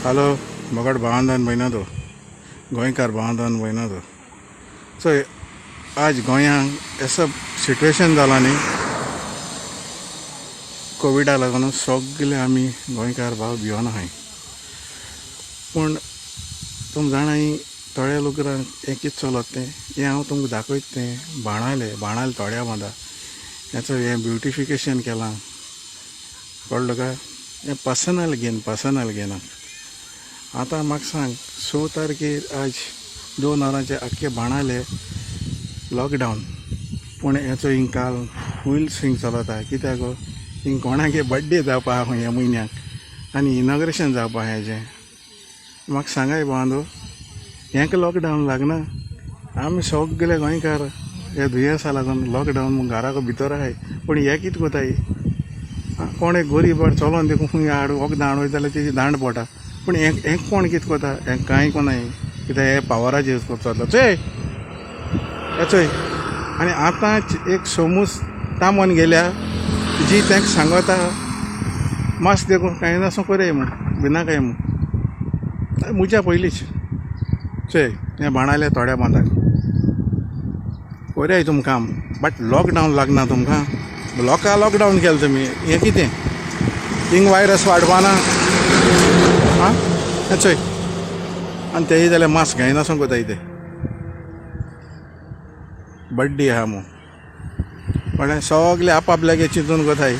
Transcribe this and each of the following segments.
Hello Bogoda भावांदान भयणादो गोंयकार भावांदान भयणादो so आज गोंयांक असं सिट्युएशन जाला न्ही कोविडा लागून सगळे आमी गोंयकार भाव भिवून आहाय पूण तुम जाणाय थोड्या लोकांक हें कितें चलत तें हें हांव तुमकां दाखयत तें बाणायले थोड्या बांदा हेचो हें ब्युटिफिकेशन केलां कळ्ळो काय हें पर्सनल घेन आतां म्हाका सांग 6 तारखेर आज 2 वरांचे आख्खे बाणाले लॉकडावन पूण हेचो हिंग काल फूल स्विंग चलता कित्याक हिंग कोणागे बड्डे जावपा आहा ह्या म्हयन्याक आनी इनॉग्रेशन जावपा हेजें म्हाका सांगाय बांदो हेंका लॉकडावन लागना आमी सगळे गोंयकार हे दुयेंसा लागून लॉकडावन म्हूण घराको भितर आहाय पूण हे कितें कोताय कोण एक गरीब चलोन देखून खूंय वखदां हाड वयता जाल्यार तेजी दांड पडटा पूण हें कोण कितें कोता हें कांय कोनाय कित्याक हे पावराचेर चलता चोय हे चोय आनी आतां एक समूस तामोन गेल्या जी तांकां सांगता मातशें देखून कांय नासो कोराय म्हूण भिनाकाय म्हूण मुज्या पयलींच चोय हें बाणालें थोड्या बांदाक कोराय तुमकां काम बट लॉकडावन लागना तुमकां लोकां लॉकडावन केलें तुमी हें कितें हिंग वायरस वाडपाना आं हें चोय आनी तेय जाल्यार मास्क घायनासो कोताय ते बड्डे आहा म्हूण पण सगळे आपल्यागे चिंतून कोताय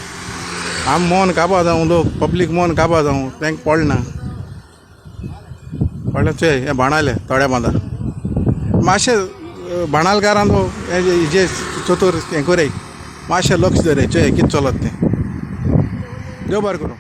आम मोन काबा जावं लोक पब्लीक मोन काबा जावं तांकां पडना कळ्ळें चोय हें बाणालें थोड्या बांदा मातशें बाणालकारान हेजे चतूर हें कोराय मातशें लक्ष दवराय चोय कितें चलत तें देव बरें करूं.